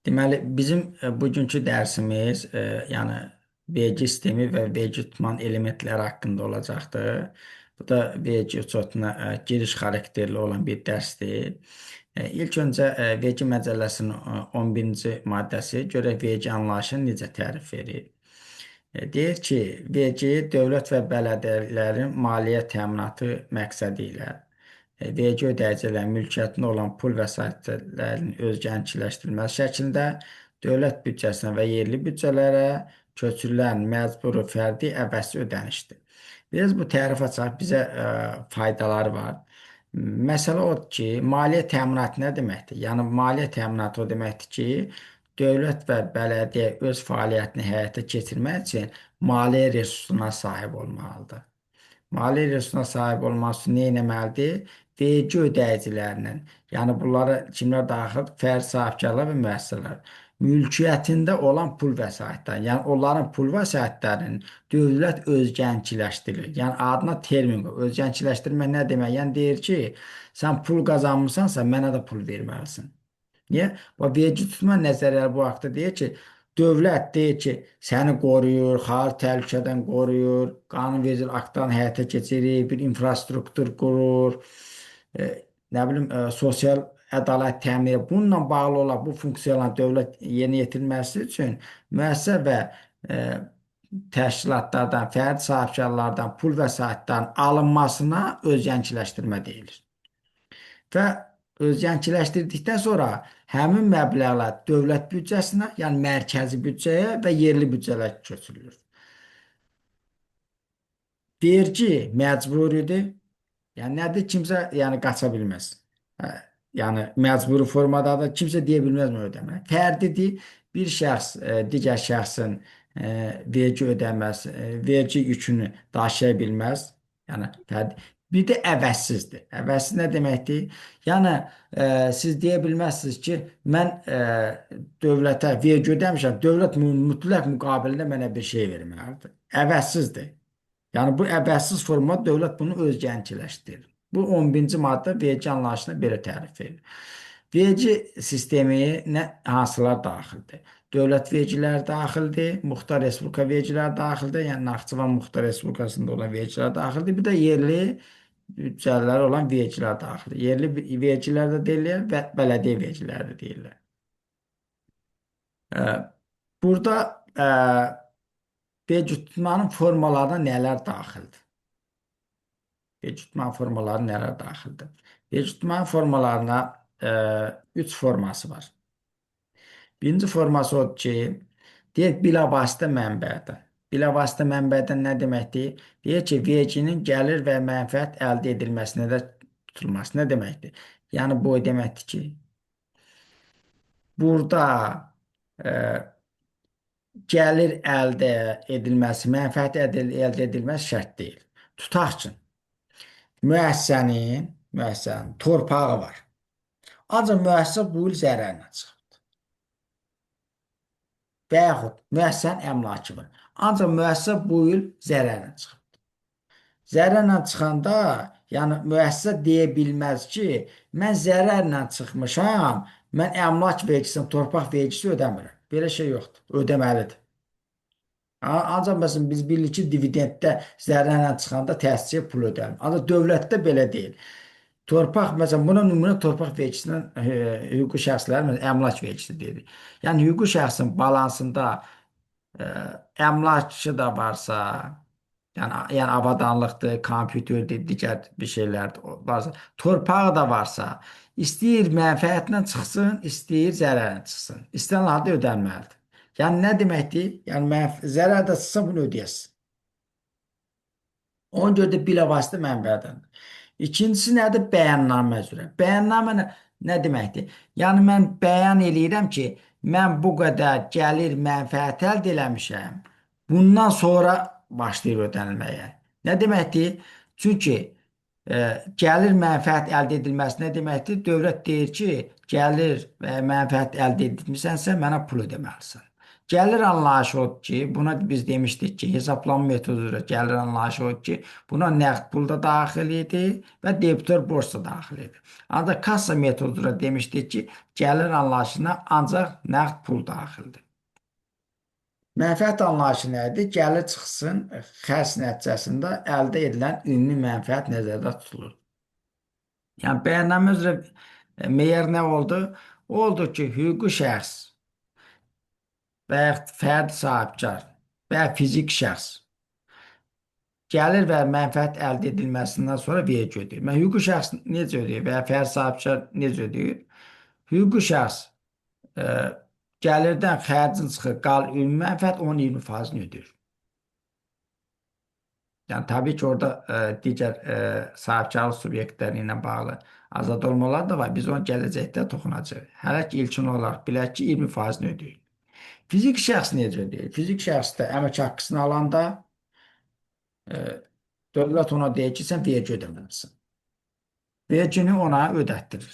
Deməli, bizim bugünkü dərsimiz, yəni vergi sistemi və vergi tutman elementləri haqqında olacaqdır. Bu da vergi uçotuna giriş xarakterli olan bir dərsdir. İlk öncə vergi məcəlləsinin 11-ci maddəsi görək vergi anlayışını necə tərif verir. Deyir ki, vergi dövlət və bələdiyyələrin maliyyə təminatı məqsədi ilə vergi ödəyicilərin mülkiyyətində olan pul vəsaitlərinin özgənçiləşdirilməsi şəklində dövlət büdcəsinə və yerli büdcələrə köçürülən məcburi fərdi əvəzsiz ödənişdir. Biraz bu tərif açaq, bizə faydaları var. Məsələ odur ki, maliyyə təminatı nə deməkdir? Yəni, maliyyə təminatı o deməkdir ki, dövlət və bələdiyyə öz fəaliyyətini həyata keçirmək üçün maliyyə resursuna sahib olmalıdır. Maliyyə resursuna sahib olması üçün nə etməlidir? Vergi ödəyicilərinin, yəni bunlara kimlər daxil? Fərdi sahibkarlar və müəssisələr. Mülkiyyətində olan pul vəsaitləri, yəni onların pul vəsaitlərinin dövlət özgənçiləşdirir. Yəni adına termin qoyur. Özgənçiləşdirmək nə demək? Yəni deyir ki, sən pul qazanmısansa mənə də pul verməlisən. Niyə? Və vergi tutma nəzəriyyələri bu haqda deyir ki, dövlət deyir ki, səni qoruyur, xarici təhlükədən qoruyur, qanunvericilik aktlarını həyata keçirir, bir infrastruktur qurur, e, nə bilim, sosial ədalət təmin edir. Bununla bağlı olan bu funksiyaların dövlət yerinə yetirməsi üçün müəssisə və e, təşkilatlardan, fərdi sahibkarlardan pul vəsaitlərin alınmasına özgənçiləşdirmə deyilir. Və özgənçiləşdirdikdən sonra həmin məbləğlər dövlət büdcəsinə, yəni mərkəzi büdcəyə və yerli büdcələrə köçürülür. Vergi məcburidir. Yəni nədir? Kimsə yəni qaça bilməz. Hə, yəni məcburi formadadır. Kimsə deyə bilməz mi ödəmək? Fərdidir. Bir şəxs digər şəxsin vergi ödəməz, vergi yükünü daşıya bilməz. Yəni fərdi. Bir də əvəzsizdir. Əvəzsiz nə deməkdir? Yəni siz deyə bilməzsiniz ki, mən dövlətə vergi ödəmişəm, dövlət mütləq müqabilində mənə bir şey verməlidir. Əvəzsizdir. Yəni bu əvəzsiz forma dövlət bunu özgənçiləşdirir. Bu 11-ci maddə vergi anlayışına belə tərif verilir. Vergi sistemi hansılar daxildir? Dövlət vergiləri daxildir, Muxtar Respublika vergiləri daxildir, yəni Naxçıvan Muxtar Respublikasında olan vergilər daxildir, bir də yerli bütçələr olan vergilər daxildir. Yerli vergilər də deyirlər və bələdiyyə vergiləri də deyirlər. Burada vergi tutmanın formalarına nələr daxildir? Vergi tutmanın formaları nələr daxildir? Vergi tutmanın formalarına üç forması var. Birinci forması odur ki, deyək, bilavasitə mənbədən. Bilavasitə mənbədən nə deməkdir? Deyək ki, verginin gəlir və mənfəət əldə edilməsinə də tutulması nə deməkdir? Yəni bu deməkdir ki, burada gəlir əldə edilməsi, mənfəət əldə edilməsi şərt deyil. Tutaq ki, müəssisənin torpağı var. Ancaq müəssisə bu il zərərlə çıxır. Və yaxud müəssisənin əmlakı var. Ancaq müəssisə bu il zərərlə çıxır. Zərərlə çıxanda, yəni müəssisə deyə bilməz ki, mən zərərlə çıxmışam, mən əmlak vergisini, torpaq vergisi ödəmirəm. Belə şey yoxdur, ödəməlidir. Ancaq məsələn biz bilirik ki, dividenddə zərərlə çıxanda təsisçiyə pul ödəlir. Ancaq dövlətdə belə deyil. Torpaq, məsələn, buna nümunə torpaq vergisindən hüquqi şəxslərin əmlak vergisi deyilir. Yəni hüquqi şəxsin balansında əmlakçı da varsa, yəni avadanlıqdır, kompüterdir, digər bir şeylər varsa, torpağı da varsa, istəyir mənfəətlə çıxsın, istəyir zərərlə çıxsın. İstənilən halda ödənməlidir. Yəni nə deməkdir? Yəni zərər də çıxsa bunu ödəyəsin. Ona görə də bilavasitə mənbədəndir. İkincisi nədir? Bəyannamə üzrə. Bəyannamə nə deməkdir? Yəni mən bəyan eləyirəm ki, mən bu qədər gəlir, mənfəət əldə eləmişəm. Bundan sonra başlayır ödənilməyə. Nə deməkdir? Çünki gəlir, mənfəət əldə edilməsi nə deməkdir? Dövlət deyir ki, gəlir və mənfəət əldə etmisənsə mənə pul ödəməlisən. Gəlir anlayışı odur ki, buna biz demişdik ki, hesablam metodu üzrə gəlir anlayışı odur ki, buna nəqd pul da daxil idi və debitor borc da daxil idi. Ancaq kassa metodu üzrə demişdik ki, gəlir anlayışına ancaq nəqd pul daxildir. Mənfəət anlayışı nədir? Gəlir çıxsın, xərc nəticəsində əldə edilən ümumi mənfəət nəzərdə tutulur. Yəni bəyannamə üzrə meyar nə oldu? Oldu ki, hüquqi şəxs və ya fərdi sahibkar və ya fiziki şəxs gəlir və mənfəət əldə edilməsindən sonra vergi ödəyir. Mən hüquqi şəxs necə ödəyir və ya fərdi sahibkar necə ödəyir? Hüquqi şəxs e, gəlirdən xərcin çıxır, qal ümumi mənfəət onun 20%-ni ödəyir. Yəni təbii ki, orada digər sahibkarlıq subyektləri ilə bağlı azad olmalar da var. Biz onu gələcəkdə toxunacağıq. Hələ ki, ilkin olaraq bilək ki, 20%-ni ödəyir. Fiziki şəxs necə ödəyir? Fiziki şəxs də əmək haqqısını alanda e, dövlət ona deyir ki, sən vergi ödəməlisən. Vergini ona ödətdirir.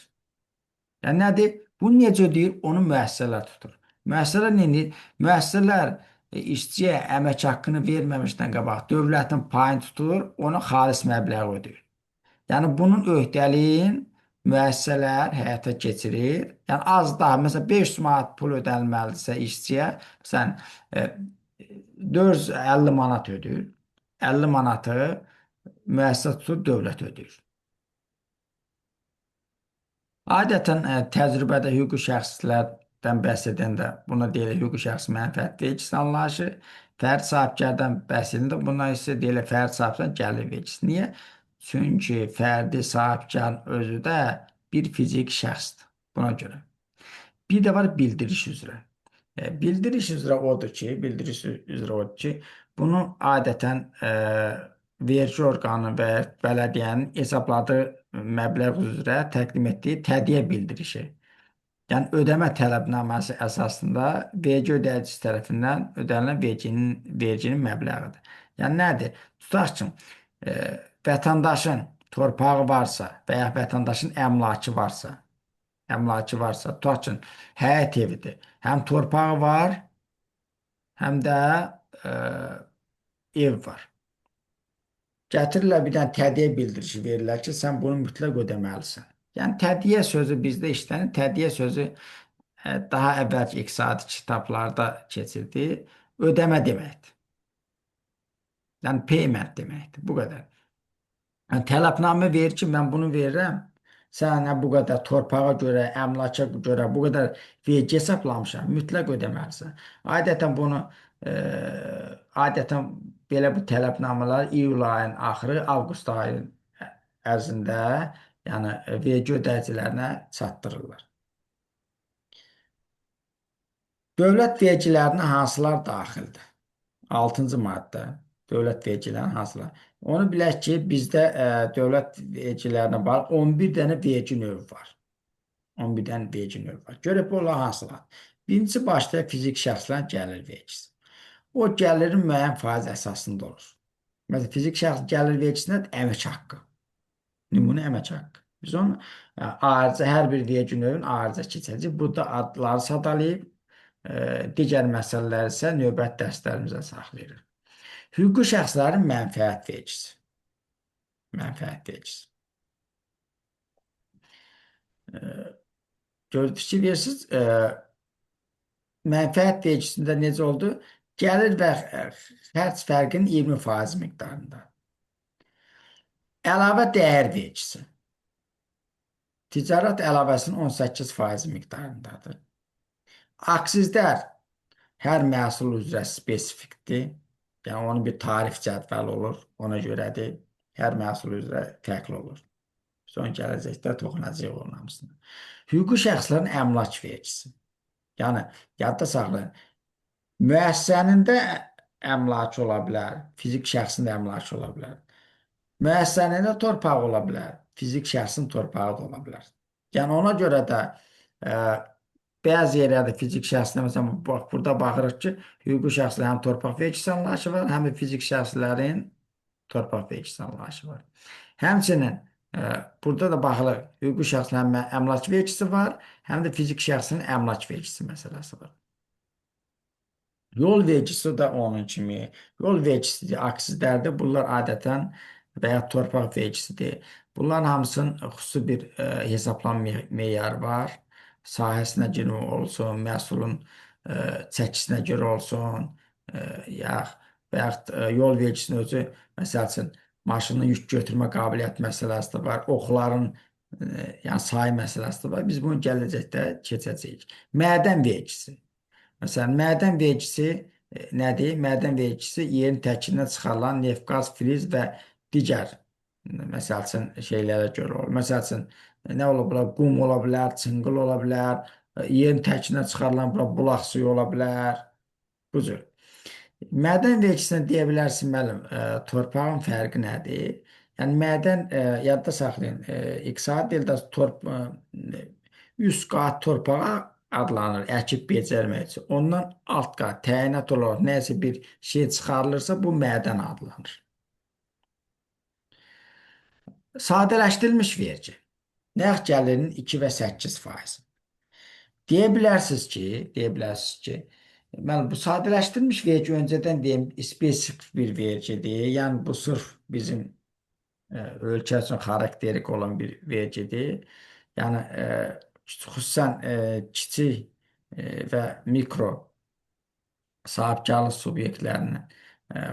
Yəni nədir? Bunu necə ödəyir? Onu müəssisələr tutur. Müəssisələr nə edir? Müəssisələr işçiyə əmək haqqını verməmişdən qabaq dövlətin payını tutur, ona xalis məbləğ ödəyir. Yəni bunun öhdəliyin müəssisələr həyata keçirir. Yəni az daha, məsələn 500 manat pul ödənilməlidirsə işçiyə, məsələn 450 manat ödəyir. 50 manatı müəssisə tutur, dövlət ödəyir. Adətən təcrübədə hüquqi şəxslərdən bəhs edəndə buna deyilir hüquqi şəxs mənfəət vergisi anlayışı, fərdi sahibkardan bəhs edəndə buna isə deyilir fərdi sahibkardan gəlir vergisi. Niyə? Çünki fərdi sahibkar özü də bir fiziki şəxsdir buna görə. Bir də var bildiriş üzrə. Bildiriş üzrə odur ki, bunu adətən vergi orqanı və bələdiyyənin hesabladığı məbləğ üzrə təqdim etdiyi tədbir bildirişi. Yəni ödəmə tələbnaməsi əsasında vergi ödəyicisi tərəfindən ödənilən verginin məbləğidir. Yəni nədir? Tutaq ki, vətəndaşın torpağı varsa və ya vətəndaşın əmlakı varsa, tutaq ki, həyət evidir. Həm torpağı var, həm də ev var. Gətirirlər bir dənə tədbir bildirişi verirlər ki, sən bunu mütləq ödəməlisən. Yəni tədbir sözü bizdə işlənir. Tədbir sözü daha əvvəlki iqtisadi kitablarda keçirdi. Ödəmə deməkdir. Yəni payment deməkdir. Bu qədər. Yəni tələbnamə verir ki, mən bunu verirəm. Sənə bu qədər torpağa görə, əmlaka görə bu qədər vergi hesablamışam. Mütləq ödəməlisən. Adətən bunu adətən belə bu tələbnamələr iyul ayının axırı, avqust ayının ərzində, yəni vergi ödəyicilərinə çatdırırlar. Dövlət vergilərinə hansılar daxildir? 6-cı maddə. Dövlət vergilərinin hansılar? Onu bilək ki, bizdə dövlət vergilərinə bağlı 11 dənə vergi növü var. 11 dənə vergi növü var. Görək bunlar hansılar? Birinci başda fiziki şəxslərin gəlir vergisi. O gəlirin müəyyən faiz əsasında olur. Məsələn, fiziki şəxs gəlir vergisində əmək haqqı. Nümunə əmək haqqı. Biz onu ayrıca hər bir vergi növünün ayrıca keçəcək. Burada adları sadalayıb, digər məsələlər isə növbət dərslərimizə saxlayırıq. Hüquqi şəxslərin mənfəət vergisi. Mənfəət vergisi. Fikir verirsiniz, mənfəət vergisində necə oldu? Gəlir və xərc fərqinin 20% miqdarında. Əlavə dəyər vergisi. Ticarət əlavəsinin 18% miqdarındadır. Aksizlər hər məhsul üzrə spesifikdir. Yəni onun bir tarif cədvəli olur. Ona görədir. Hər məhsul üzrə fərqli olur. Son gələcəkdə toxunacaq onun hamısına. Hüquqi şəxslərin əmlak vergisi. Yəni yadda saxlayın. Müəssisənin də əmlakı ola bilər. Fizik şəxsin də əmlakı ola bilər. Müəssisənin də torpağı ola bilər. Fizik şəxsin torpağı da ola bilər. Yəni ona görə də bəzi yerlərdə fizik şəxslər, məsələn, burada baxırıq ki, hüquqi şəxslərin həm torpaq vergisi anlayışı var, həm də fizik şəxslərin torpaq vergisi anlayışı var. Həmçinin burada da baxılır, hüquqi şəxslərin əmlak vergisi var, həm də fizik şəxsin əmlak vergisi məsələsi var. Yol vergisi da onun kimi. Yol vergisi, aksizlərdə bunlar adətən və ya torpaq vergisidir. Bunların hamısının xüsusi bir hesablam meyarı var. Sahəsinə görə olsun, məhsulun e, çəkisinə görə olsun, e, ya və yaxud yol vergisinin özü, məsəl üçün, maşının yük götürmə qabiliyyəti məsələsi də var, oxların yəni sayı məsələsi də var. Biz bunu gələcəkdə keçəcəyik. Mədən vergisi. Məsələn, mədən vergisi nədir? Mədən vergisi yerin tərkibindən çıxarılan neft, qaz, filiz və digər, məsəl üçün, şeylərə görə olur. Məsəl üçün, nə ola bilər? Qum ola bilər, çınqıl ola bilər, yerin tərkibindən çıxarılan bulaq suyu ola bilər. Bu cür. Mədən vergisinə deyə bilərsin, müəllim, torpağın fərqi nədir? Yəni mədən, yadda saxlayın, iqtisadi dildə üst qat torpağa adlanır, əkib becərmək üçün. Ondan alt qat təyinat olaraq nəsə bir şey çıxarılırsa, bu mədən adlanır. Sadələşdirilmiş vergi. Nağd gəlirinin 2 və 8%. Deyə bilərsiniz ki, mən bu sadələşdirilmiş vergi öncədən deyim, spesifik bir vergidir. Yəni bu sırf bizim ölkə üçün xarakterik olan bir vergidir. Yəni xüsusən kiçik və mikro sahibkarlıq subyektlərinin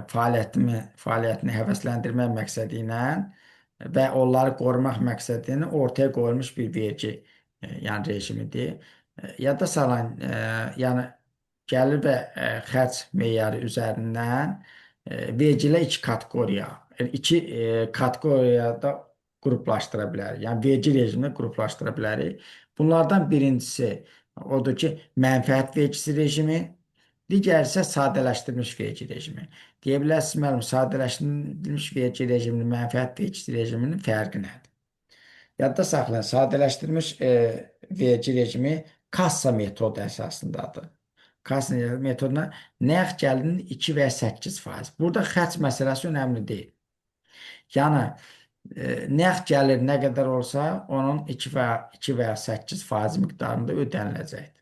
fəaliyyətini həvəsləndirmək məqsədi ilə və onları qorumaq məqsədi ilə ortaya qoyulmuş bir vergi yəni rejimidir. Yadda salan, yəni gəlir və xərc meyarı üzərindən vergilər iki kateqoriyada qruplaşdıra bilərik. Yəni vergi rejimini qruplaşdıra bilərik. Bunlardan birincisi odur ki, mənfəət vergisi rejimi, digər isə sadələşdirilmiş vergi rejimi. Deyə bilərsiniz, müəllim, sadələşdirilmiş vergi rejiminin, mənfəət vergisi rejiminin fərqi nədir? Yadda saxlayın, sadələşdirilmiş vergi rejimi kassa metodu əsasındadır. Kassa metoduna nağd gəlirinin 2 və ya 8%. Burada xərc məsələsi önəmli deyil. Yəni nağd gəlir nə qədər olsa, onun 2 və ya 8% miqdarında ödəniləcəkdir.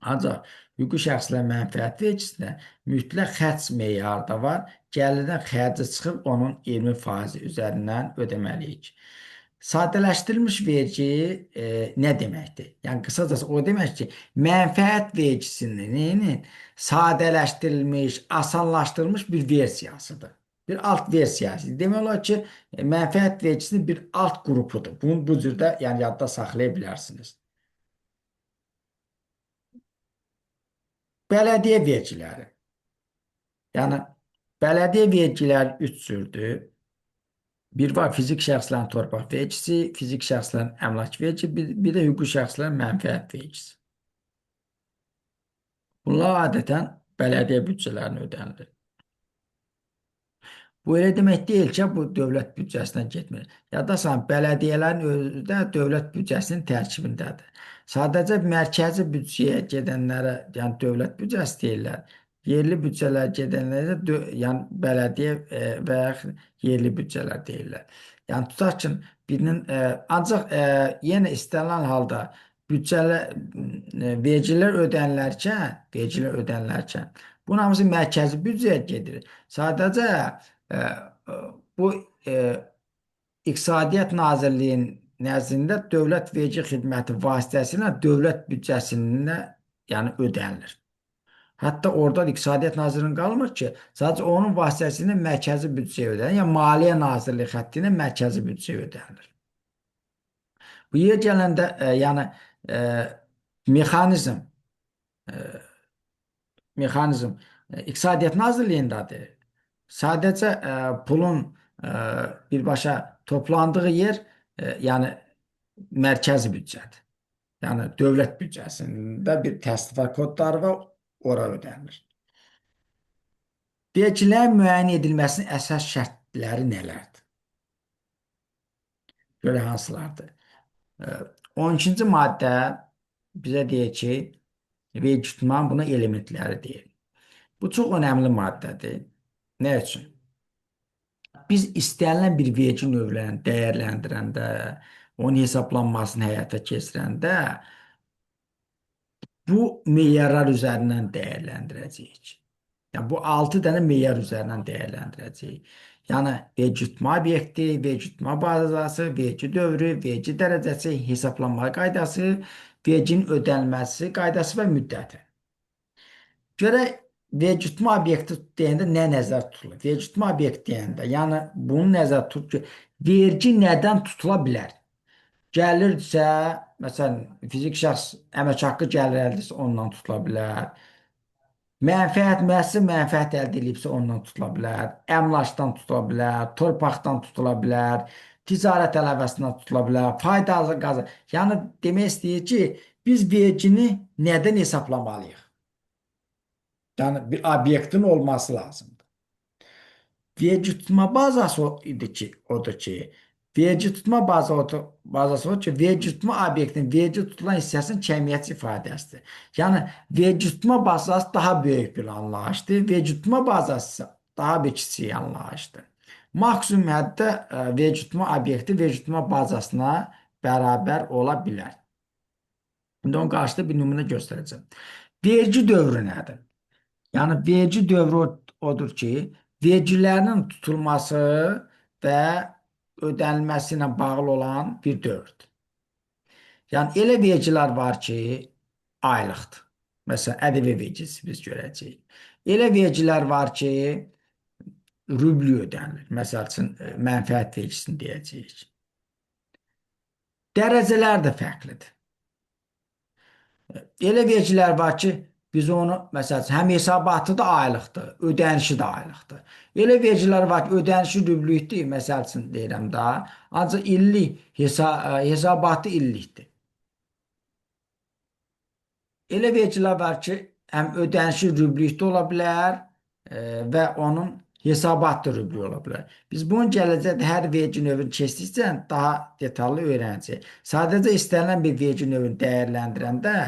Ancaq hüquqi şəxslər mənfəət vergisində mütləq xərc meyarı da var. Gəlirdən xərci çıxıb onun 20% üzərindən ödəməliyik. Sadələşdirilmiş vergi nə deməkdir? Yəni qısacası o demək ki, mənfəət vergisinin sadələşdirilmiş, asanlaşdırılmış bir versiyasıdır. Bir alt versiyası. Demək olar ki, mənfəət vergisinin bir alt qrupudur. Bunu bu cürdə yəni yadda saxlaya bilərsiniz. Bələdiyyə vergiləri. Yəni bələdiyyə vergiləri 3 cürdür. Bir var fizik şəxslərin torpaq vergisi, fizik şəxslərin əmlak vergisi, bir də hüquqi şəxslərin mənfəət vergisi. Bunlar adətən bələdiyyə büdcələrinə ödənilir. Bu elə demək deyil ki, bu dövlət büdcəsinə getmir. Yadda saxlayın, bələdiyyələrin özü də dövlət büdcəsinin tərkibindədir. Sadəcə mərkəzi büdcəyə gedənlərə, yəni dövlət büdcəsi deyirlər. Yerli büdcələr gedənlərə yəni bələdiyyə və yerli büdcələr deyirlər. Yəni tutaq ki, birinin ancaq yenə istənilən halda vergilər ödənilərkən bunun hamısı mərkəzi büdcəyə gedir. Sadəcə bu İqtisadiyyat Nazirliyinin nəzdində Dövlət Vergi Xidməti vasitəsilə dövlət büdcəsinə yəni ödənilir. Hətta orada İqtisadiyyat Nazirliyinin qalmır ki, sadəcə onun vasitəsilə mərkəzi büdcəyə ödənilir. Yəni Maliyyə Nazirliyi xətti ilə mərkəzi büdcəyə ödənilir. Bu yer gələndə yəni mexanizm İqtisadiyyat Nazirliyindədir. Sadəcə pulun birbaşa toplandığı yer yəni mərkəzi büdcədir. Yəni dövlət büdcəsində bir təsnifat kodları var, ora ödənilir. Vergilərin müəyyən edilməsinin əsas şərtləri nələrdir? Görə hansılardır? 12-ci maddə bizə deyir ki, vergi tutmanın buna elementləri deyir. Bu çox önəmli maddədir. Nə üçün? Biz istənilən bir vergi növlərini dəyərləndirəndə, onun hesablanmasını həyata keçirəndə bu meyarlar üzərindən dəyərləndirəcəyik. Yəni bu 6 dənə meyar üzərindən dəyərləndirəcəyik. Yəni vergi tutma obyekti, vergi tutma bazası, vergi dövrü, vergi dərəcəsi, hesablanma qaydası, verginin ödənilməsi qaydası və müddəti. Görək vergi tutma obyekti deyəndə nə nəzərdə tutulur? Vergi tutma obyekti deyəndə, yəni bunu nəzərdə tutub ki, vergi nədən tutula bilər? Gəlirsə, məsələn, fiziki şəxs əmək haqqı gəlir əldə etsə ondan tutula bilər. Mənfəət müəssisə mənfəət əldə edibsə ondan tutula bilər. Əmlakdan tutula bilər, torpaqdan tutula bilər, ticarət əlavəsindən tutula bilər, fayda qazanır. Yəni demək istəyir ki, biz vergini nədən hesablamalıyıq? Yəni bir obyektin olması lazımdır. Vergi tutma bazası odur ki, vergi tutma bazası odur ki, vergi tutma obyektinin vergi tutulan hissəsinin kəmiyyətçi ifadəsidir. Yəni vergi tutma bazası daha böyük bir anlayışdır, vergi tutma bazası daha bir kiçik anlayışdır. Maksimum həddə vergi tutma obyekti vergi tutma bazasına bərabər ola bilər. İndi onun qarşısında bir nümunə göstərəcəm. Vergi dövrü nədir? Yəni vergi dövrü odur ki, vergilərinin tutulması və ödənilməsi ilə bağlı olan bir dövrdür. Yəni elə vergilər var ki, aylıqdır. Məsələn, ƏDV vergisi biz görəcəyik. Elə vergilər var ki, rubli ödənilir. Məsəl üçün, mənfəət vergisini deyəcəyik. Dərəcələr də fərqlidir. Elə vergilər var ki, biz onu məsəl üçün həm hesabatı da aylıqdır, ödənişi də aylıqdır. Elə vergilər var ki, ödənişi rüblükdür, məsəl üçün deyirəm da, ancaq illik hesabatı illikdir. Elə vergilər var ki, həm ödənişi rüblükdə ola bilər və onun hesabatı rüblü ola bilər. Biz bunun gələcəkdə hər vergi növünü keçdikcə daha detallı öyrənəcəyik. Sadəcə istənilən bir vergi növünü dəyərləndirəndə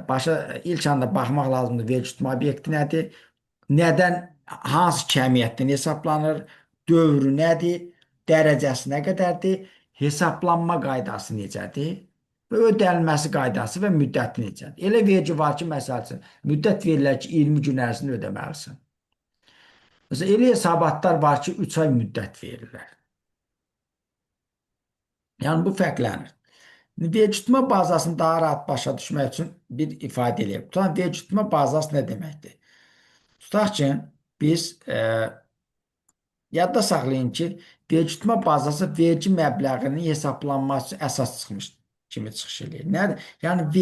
başa ilk anda baxmaq lazımdır. Vergi tutma obyekti nədir? Nədən, hansı kəmiyyətdən hesablanır? Dövrü nədir? Dərəcəsi nə qədərdir? Hesablanma qaydası necədir? Və ödənilməsi qaydası və müddəti necədir? Elə vergi var ki, məsəl üçün, müddət verirlər ki, 20 gün ərzində ödəməlisən. Məsələn, elə hesabatlar var ki, 3 ay müddət verirlər. Yəni, bu fərqlənir. Vergi tutma bazasını daha rahat başa düşmək üçün bir ifadə eləyək. Tutan, vergi tutma bazası nə deməkdir? Tutaq ki, biz yadda saxlayın ki, vergi tutma bazası vergi məbləğinin hesablanması üçün əsas çıxmış kimi çıxış edir. Nədir? Yəni,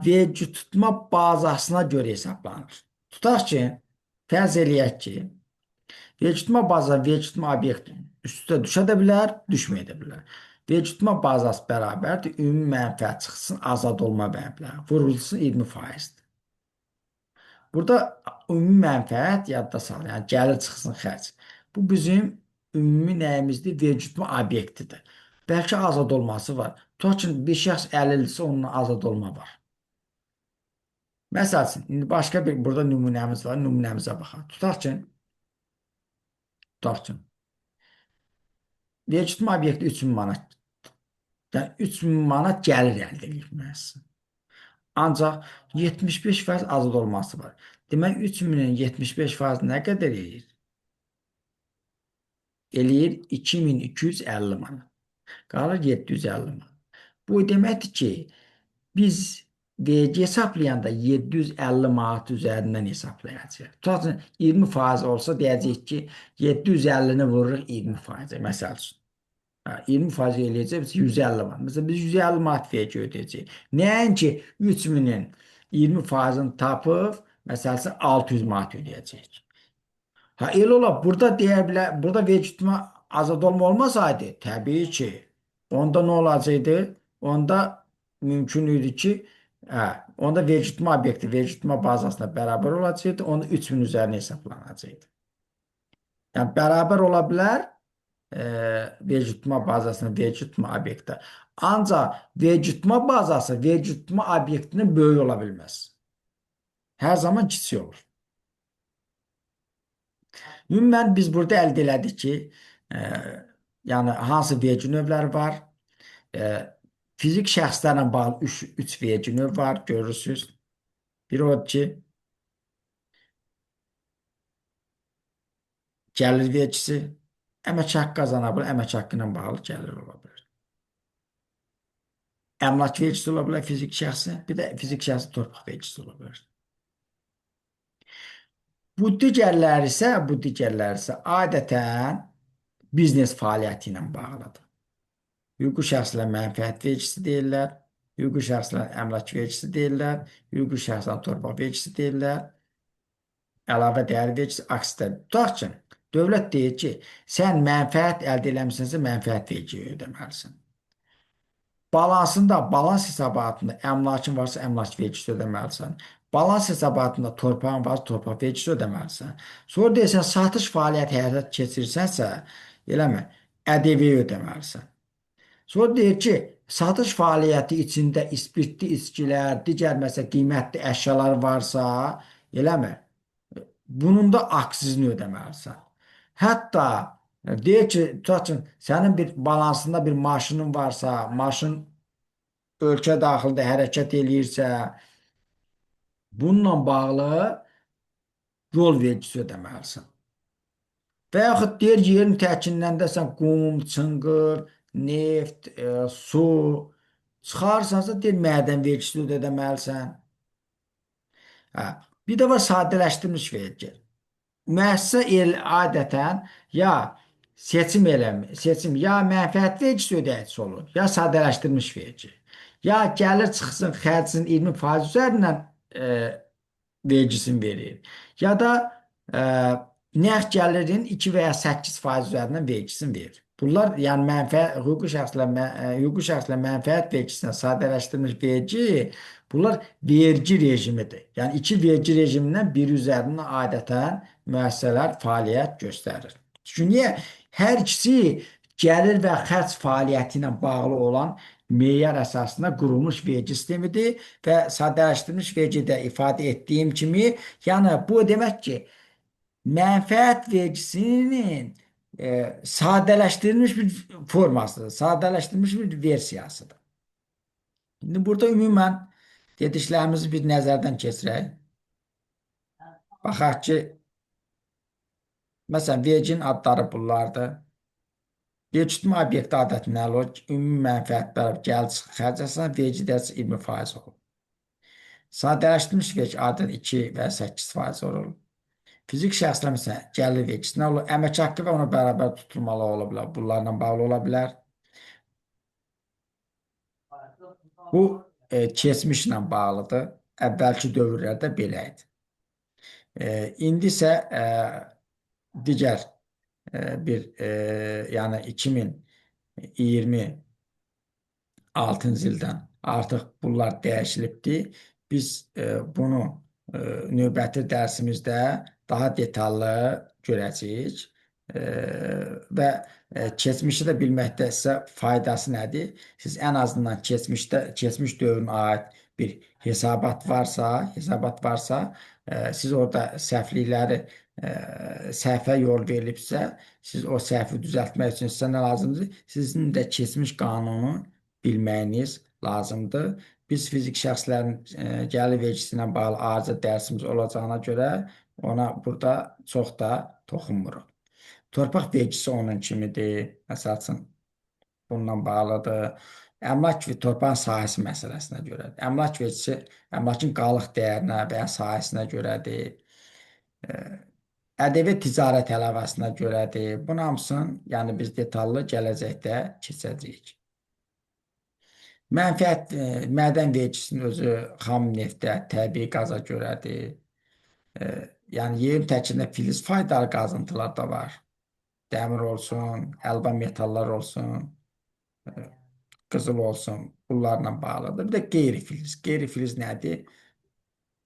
vergi tutma bazasına görə hesablanır. Tutaq ki, fərz eləyək ki, vergi tutma bazası, vergi tutma obyekti üstə düşə də bilər, düşməyə də bilər. Vergi tutma bazası bərabərdir, ümumi mənfəət çıxsın, azad olma məbləği, vurulsun 20%-dir. Burada ümumi mənfəət yadda salın, yəni gəlir çıxsın xərc. Bu bizim ümumi nəyimizdir? Vergi tutma obyektidir. Bəlkə azad olması var. Tutaq ki, bir şəxs əlildirsə, onunla azad olma var. Məsəl üçün, indi başqa bir burada nümunəmiz var, nümunəmizə baxaq. Tutaq ki, vergi tutma obyekti 3000 manat. Yəni 3000 manat gəlir əldə edir müəssisə. Ancaq 75% azad olması var. Demək 3000-in 75% nə qədər eləyir? Eləyir 2250 manat. Qalır 750 manat. Bu deməkdir ki, biz vergi hesablayanda 750 manat üzərindən hesablayacağıq. Tutaq 20% olsa deyəcəyik ki, 750-ni vururuq 20%. Məsəl üçün. 20% eləyəcək, biz 150 manat. Məsələn, biz 150 manat vergi ödəyəcəyik. Nəinki 3000-in 20%-ni tapıb, məsələn, 600 manat ödəyəcəyik. Elə ola, burada deyə bilər, burada vergi tutma azad olma olmasaydı, təbii ki, onda nə olacaqdı? Onda mümkün idi ki, onda vergi tutma obyekti, vergi tutma bazasına bərabər olacaqdı, onda 3000 üzərinə hesablanacaqdı. Yəni, bərabər ola bilər, vergi tutma bazasına, vergi tutma obyekti. Ancaq vergi tutma bazası, vergi tutma obyektinin böyük ola bilməz. Hər zaman kiçik olur. Ümumən biz burada əldə elədik ki, yəni hansı vergi növləri var, Fizik şəxslərlə bağlı üç vergi növ var, görürsünüz. Biri odur ki, gəlir vergisi, əmək haqqı qazana bilər, əmək haqqı ilə bağlı gəlir ola bilər. Əmlak vergisi ola bilər fizik şəxsin, bir də fizik şəxsin torpaq vergisi ola bilər. Bu digərlər isə adətən biznes fəaliyyəti ilə bağlıdır. Hüquqi şəxslər mənfəət vergisi deyirlər, hüquqi şəxslər əmlak vergisi deyirlər, hüquqi şəxslər torpaq vergisi deyirlər, əlavə dəyər vergisi aksda. Tutaq ki, dövlət deyir ki, sən mənfəət əldə eləmisənsə mənfəət vergi ödəməlisən. Balansında, balans hesabatında əmlakın varsa əmlak vergisi ödəməlisən. Balans hesabatında torpağın varsa torpaq vergisi ödəməlisən. Sonra deyirsən, satış fəaliyyəti həyata keçirirsənsə, eləmə, ƏDV ödəməlisən. Sonra deyir ki, satış fəaliyyəti içində spirtli içkilər, digər məsəl qiymətli əşyalar varsa, eləmə, bunun da aksizini ödəməlisən. Hətta deyir ki, tutaq ki, sənin bir balansında bir maşının varsa, maşın ölkə daxilində hərəkət eləyirsə, bununla bağlı yol vergisi ödəməlisən. Və yaxud deyir yerin təkindən sən qum, çınqır, neft, su çıxarırsansa deyir mədən vergisi ödəməlisən. Hə. Bir də var sadələşdirilmiş vergi. Müəssisə adətən ya seçim ya mənfəət vergisi ödəyicisi olur, ya sadələşdirilmiş vergi. Ya gəlir çıxsın xərcin 20% üzərindən vergisini verir. Ya da e, nəğd gəlirin 2 və ya 8% üzərindən vergisini verir. Bunlar yəni hüquqi şəxslər mənfəət vergisinə sadələşdirilmiş vergi, bunlar vergi rejimidir. Yəni iki vergi rejimindən biri üzərindən adətən müəssisələr fəaliyyət göstərir. Çünki niyə? Hər ikisi gəlir və xərc fəaliyyəti ilə bağlı olan meyar əsasında qurulmuş vergi sistemidir və sadələşdirilmiş vergidə ifadə etdiyim kimi, yəni bu demək ki, mənfəət vergisinin sadələşdirilmiş bir formasıdır, sadələşdirilmiş bir versiyasıdır. İndi burada ümumən dediklərimizi bir nəzərdən keçirək. Baxaq ki, məsələn, verginin adları bunlardır. Vergi obyekti adəti nə olur? Ümumi mənfəətlər gəlir xərc əsasında vergi dərəcəsi 20% olur. Sadələşdirilmiş vergi adətən 2 və 8% olur. Fizik şəxslər məsələn gəlir vergisi nə olur? Əmək haqqı və ona bərabər tutulmalı ola bilər. Bunlarla bağlı ola bilər. Bu keçmişlə bağlıdır. Əvvəlki dövrlərdə belə idi. İndi isə digər bir yəni 2026-cı ildən artıq bunlar dəyişilibdir. Biz bunu növbəti dərsimizdə daha detallı görəcəyik və keçmişi də bilməkdə sizə faydası nədir? Siz ən azından keçmiş dövrünə aid bir hesabat varsa, siz orada səhvlikləri səhvə yol verilibsə, siz o səhvi düzəltmək üçün sizə nə lazımdır? Sizin də keçmiş qanunu bilməyiniz lazımdır. Biz fizik şəxslərin gəlir vergisi ilə bağlı ayrıca dərsimiz olacağına görə ona burada çox da toxunmuruq. Torpaq vergisi onun kimidir, məsəl üçün bununla bağlıdır. Əmlak və torpağın sahəsi məsələsinə görədir. Əmlak vergisi əmlakın qalıq dəyərinə və ya sahəsinə görədir. ƏDV ticarət əlavəsinə görədir. Bunun hamısını yəni biz detallı gələcəkdə keçəcəyik. Mədən vergisinin özü xam neftə, təbii qaza görədir. Yəni yerin təkində filiz faydalı qazıntılar da var. Dəmir olsun, əlvan metallar olsun, qızıl olsun, bunlarla bağlıdır. Bir də qeyri-filiz. Qeyri-filiz nədir?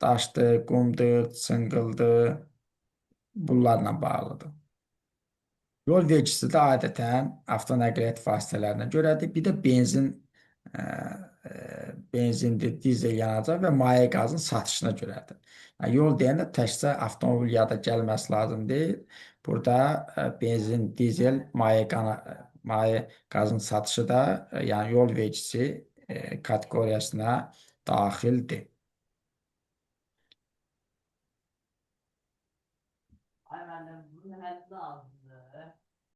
Daşdır, qumdur, çınqıldır, bunlarla bağlıdır. Yol vergisi də adətən avtonəqliyyat vasitələrinə görədir. Bir də benzindir, dizel yanacaq və maye qazın satışına görədir. Yəni, yol deyəndə təkcə avtomobil yada gəlməsi lazım deyil. Burada dizel, maye qazın satışı da yəni yol vergisi kateqoriyasına daxildir.